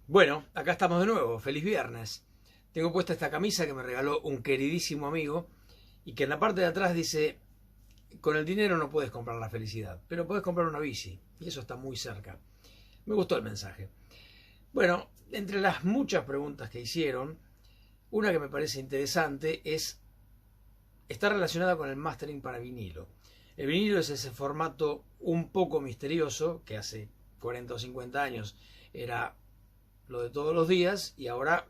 Bueno, acá estamos de nuevo, feliz viernes. Tengo puesta esta camisa que me regaló un queridísimo amigo y que en la parte de atrás dice, con el dinero no puedes comprar la felicidad, pero puedes comprar una bici y eso está muy cerca. Me gustó el mensaje. Bueno, entre las muchas preguntas que hicieron, una que me parece interesante está relacionada con el mastering para vinilo. El vinilo es ese formato un poco misterioso que hace 40 o 50 años era lo de todos los días y ahora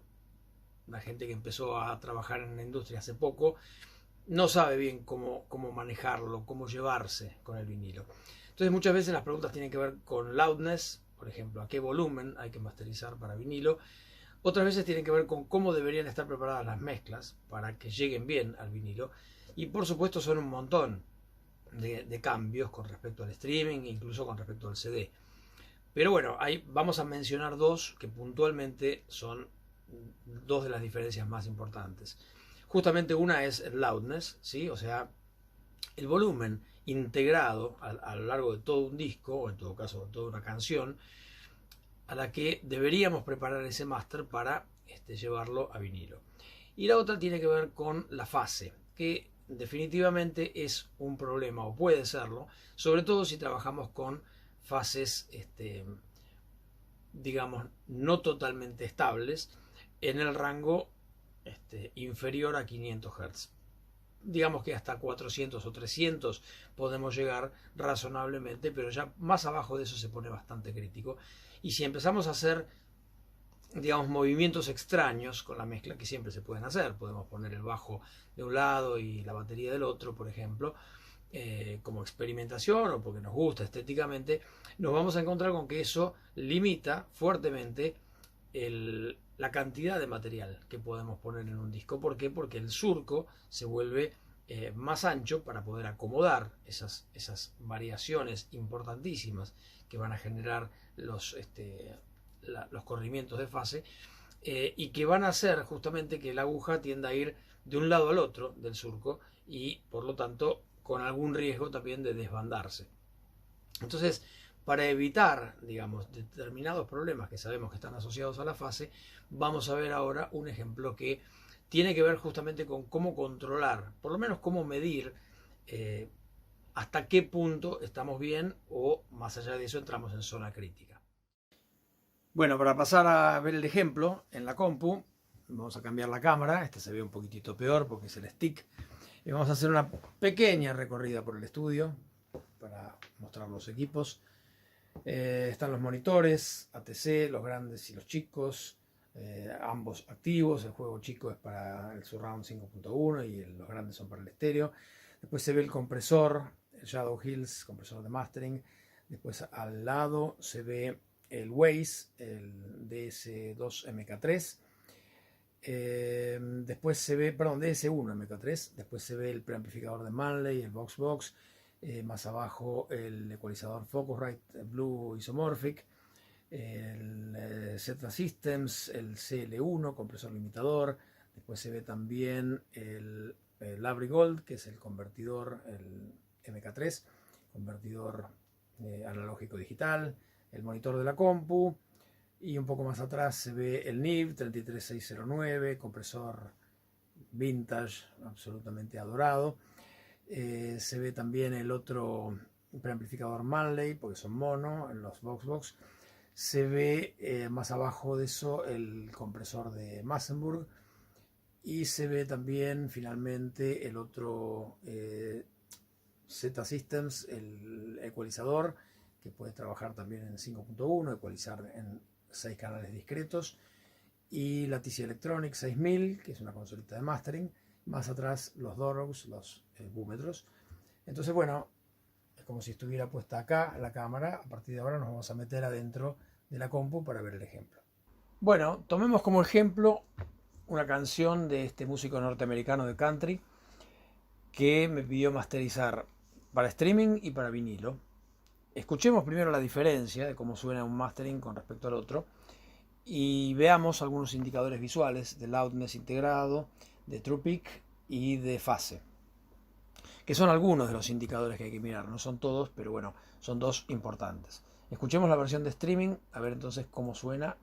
la gente que empezó a trabajar en la industria hace poco no sabe bien cómo manejarlo, cómo llevarse con el vinilo. Entonces muchas veces las preguntas tienen que ver con loudness, por ejemplo, a qué volumen hay que masterizar para vinilo. Otras veces tienen que ver con cómo deberían estar preparadas las mezclas para que lleguen bien al vinilo. Y por supuesto son un montón de cambios con respecto al streaming, incluso con respecto al CD. Pero bueno, ahí vamos a mencionar dos que puntualmente son dos de las diferencias más importantes. Justamente una es el loudness, ¿sí? O sea, el volumen integrado a lo largo de todo un disco, o en todo caso de toda una canción, a la que deberíamos preparar ese máster para llevarlo a vinilo. Y la otra tiene que ver con la fase, que definitivamente es un problema, o puede serlo, sobre todo si trabajamos con fases, digamos, no totalmente estables, en el rango inferior a 500 Hz. Digamos que hasta 400 o 300 podemos llegar razonablemente, pero ya más abajo de eso se pone bastante crítico. Y si empezamos a hacer, digamos, movimientos extraños con la mezcla, que siempre se pueden hacer, podemos poner el bajo de un lado y la batería del otro, por ejemplo, como experimentación o porque nos gusta estéticamente, nos vamos a encontrar con que eso limita fuertemente la cantidad de material que podemos poner en un disco. ¿Por qué? Porque el surco se vuelve más ancho para poder acomodar esas variaciones importantísimas que van a generar los corrimientos de fase y que van a hacer justamente que la aguja tienda a ir de un lado al otro del surco y por lo tanto con algún riesgo también de desbandarse. Entonces, para evitar, digamos, determinados problemas que sabemos que están asociados a la fase, vamos a ver ahora un ejemplo que tiene que ver justamente con cómo controlar, por lo menos cómo medir hasta qué punto estamos bien o más allá de eso entramos en zona crítica. Bueno, para pasar a ver el ejemplo en la compu, vamos a cambiar la cámara, este se ve un poquitito peor porque es el stick, y vamos a hacer una pequeña recorrida por el estudio para mostrar los equipos. Están los monitores ATC, los grandes y los chicos, ambos activos. El juego chico es para el Surround 5.1 y los grandes son para el estéreo. Después se ve el compresor, el Shadow Hills, compresor de mastering. Después al lado se ve el Waze, el DS2 MK3. Después se ve, perdón, DS1 MK3. Después se ve el preamplificador de Manley, el Box. Más abajo el ecualizador Focusrite Blue Isomorphic, el Z Systems, el CL1, compresor limitador. Después se ve también el Labry Gold, que es el convertidor, el MK3, convertidor analógico digital, el monitor de la compu. Y un poco más atrás se ve el NIV 33609, compresor vintage, absolutamente adorado. Se ve también el otro preamplificador Manley, porque son mono, en los Box. Se ve más abajo de eso el compresor de Massenburg. Y se ve también finalmente el otro Z Systems, el ecualizador, que puede trabajar también en 5.1, ecualizar en 6 canales discretos. Y la TC Electronics 6000, que es una consolita de mastering. Más atrás los Dorogs, los búmetros. Entonces, bueno, es como si estuviera puesta acá la cámara. A partir de ahora nos vamos a meter adentro de la compu para ver el ejemplo. Bueno, tomemos como ejemplo una canción de este músico norteamericano de country que me pidió masterizar para streaming y para vinilo. Escuchemos primero la diferencia de cómo suena un mastering con respecto al otro y veamos algunos indicadores visuales de loudness integrado, de true peak y de fase, que son algunos de los indicadores que hay que mirar, no son todos, pero bueno, son dos importantes. Escuchemos la versión de streaming, a ver entonces cómo suena.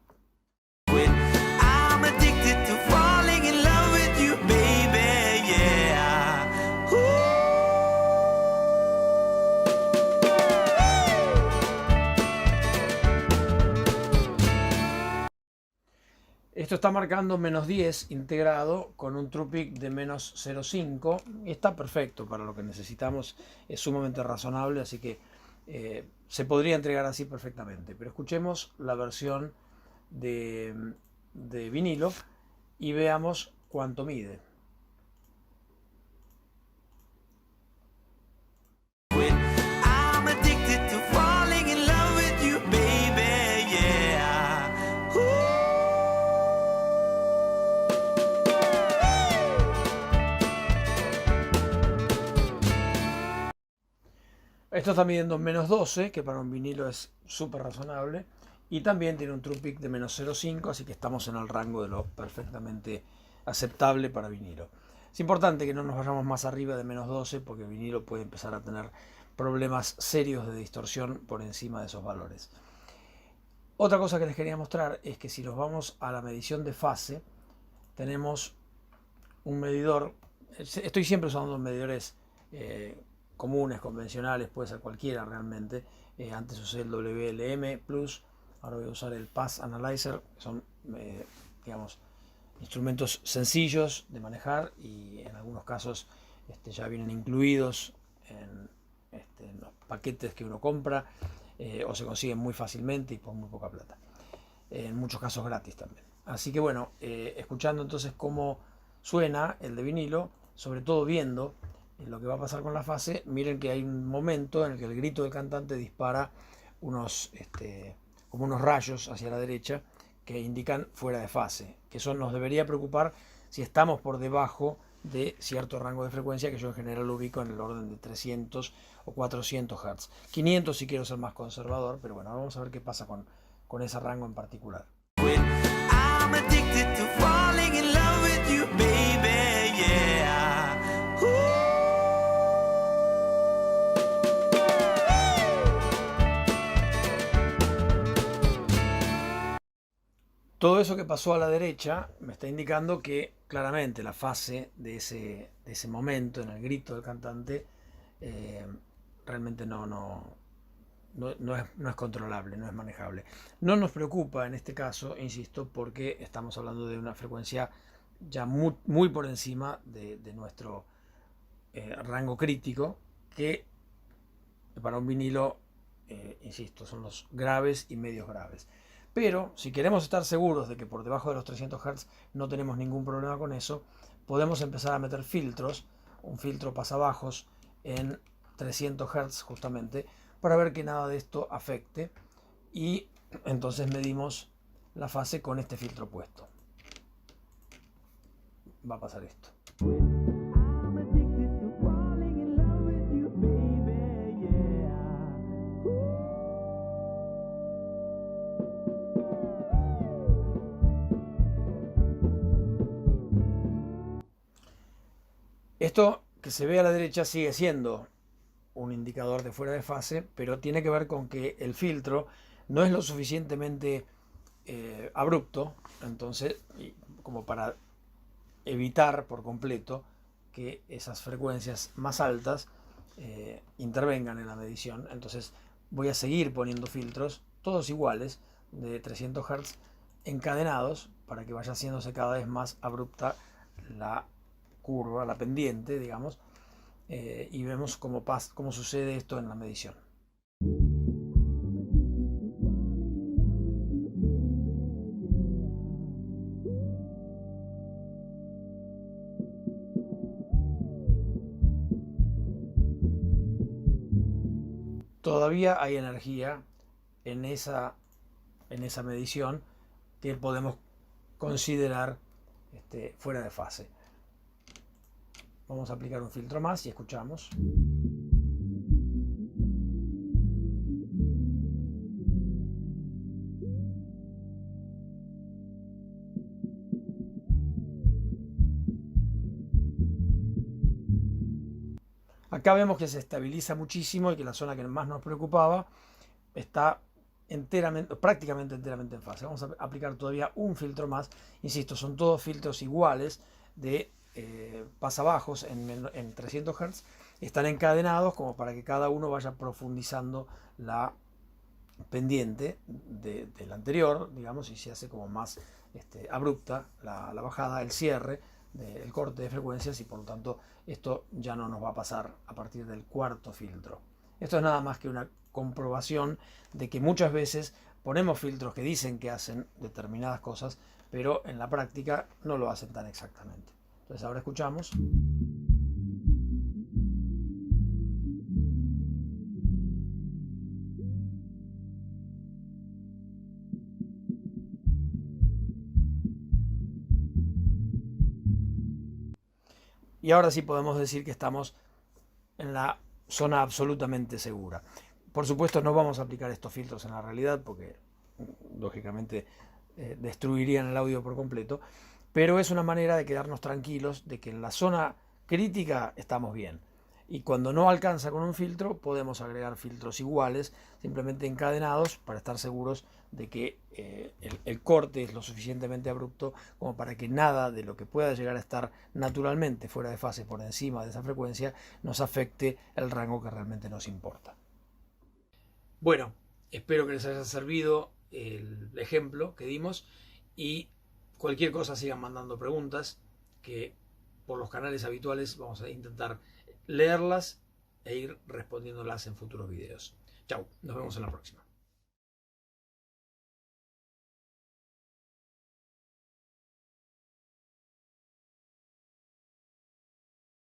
Esto está marcando menos 10 integrado con un true peak de menos 0,5 y está perfecto para lo que necesitamos, es sumamente razonable, así que se podría entregar así perfectamente. Pero escuchemos la versión de vinilo y veamos cuánto mide. Esto está midiendo menos 12, que para un vinilo es súper razonable. Y también tiene un true peak de menos 0,5, así que estamos en el rango de lo perfectamente aceptable para vinilo. Es importante que no nos vayamos más arriba de menos 12, porque el vinilo puede empezar a tener problemas serios de distorsión por encima de esos valores. Otra cosa que les quería mostrar es que si nos vamos a la medición de fase, tenemos un medidor. Estoy siempre usando medidores comunes, convencionales, puede ser cualquiera realmente. Antes usé el WLM Plus, ahora voy a usar el Path Analyzer, que son, digamos, instrumentos sencillos de manejar y en algunos casos ya vienen incluidos en los paquetes que uno compra o se consiguen muy fácilmente y por muy poca plata. En muchos casos gratis también. Así que bueno, escuchando entonces cómo suena el de vinilo, sobre todo viendo lo que va a pasar con la fase, miren que hay un momento en el que el grito del cantante dispara como unos rayos hacia la derecha que indican fuera de fase, que eso nos debería preocupar si estamos por debajo de cierto rango de frecuencia que yo en general lo ubico en el orden de 300 o 400 Hz. 500 si quiero ser más conservador, pero bueno, vamos a ver qué pasa con ese rango en particular. Todo eso que pasó a la derecha me está indicando que claramente la fase de ese momento en el grito del cantante realmente no es controlable, no es manejable. No nos preocupa en este caso, insisto, porque estamos hablando de una frecuencia ya muy por encima de nuestro rango crítico, que para un vinilo, insisto, son los graves y medios graves. Pero si queremos estar seguros de que por debajo de los 300 Hz no tenemos ningún problema con eso, podemos empezar a meter filtros, un filtro pasabajos en 300 Hz justamente, para ver que nada de esto afecte, y entonces medimos la fase con este filtro puesto. Va a pasar esto. Esto que se ve a la derecha sigue siendo un indicador de fuera de fase, pero tiene que ver con que el filtro no es lo suficientemente abrupto, entonces, como para evitar por completo que esas frecuencias más altas intervengan en la medición. Entonces voy a seguir poniendo filtros, todos iguales, de 300 Hz, encadenados, para que vaya haciéndose cada vez más abrupta la curva, la pendiente, digamos, y vemos cómo sucede esto en la medición. Todavía hay energía en esa medición que podemos considerar fuera de fase. Vamos a aplicar un filtro más y escuchamos. Acá vemos que se estabiliza muchísimo y que la zona que más nos preocupaba está prácticamente enteramente en fase. Vamos a aplicar todavía un filtro más. Insisto, son todos filtros iguales de pasabajos en 300 Hz. Están encadenados como para que cada uno vaya profundizando la pendiente del anterior, digamos, y se hace como más abrupta la bajada, el cierre, el corte de frecuencias, y por lo tanto esto ya no nos va a pasar a partir del cuarto filtro. Esto es nada más que una comprobación de que muchas veces ponemos filtros que dicen que hacen determinadas cosas, pero en la práctica no lo hacen tan exactamente. Entonces ahora escuchamos. Y ahora sí podemos decir que estamos en la zona absolutamente segura. Por supuesto no vamos a aplicar estos filtros en la realidad porque lógicamente destruirían el audio por completo, pero es una manera de quedarnos tranquilos de que en la zona crítica estamos bien. Y cuando no alcanza con un filtro, podemos agregar filtros iguales, simplemente encadenados, para estar seguros de que el corte es lo suficientemente abrupto como para que nada de lo que pueda llegar a estar naturalmente fuera de fase por encima de esa frecuencia nos afecte el rango que realmente nos importa. Bueno, espero que les haya servido el ejemplo que dimos, y cualquier cosa sigan mandando preguntas, que por los canales habituales vamos a intentar leerlas e ir respondiéndolas en futuros videos. Chau, nos vemos en la próxima.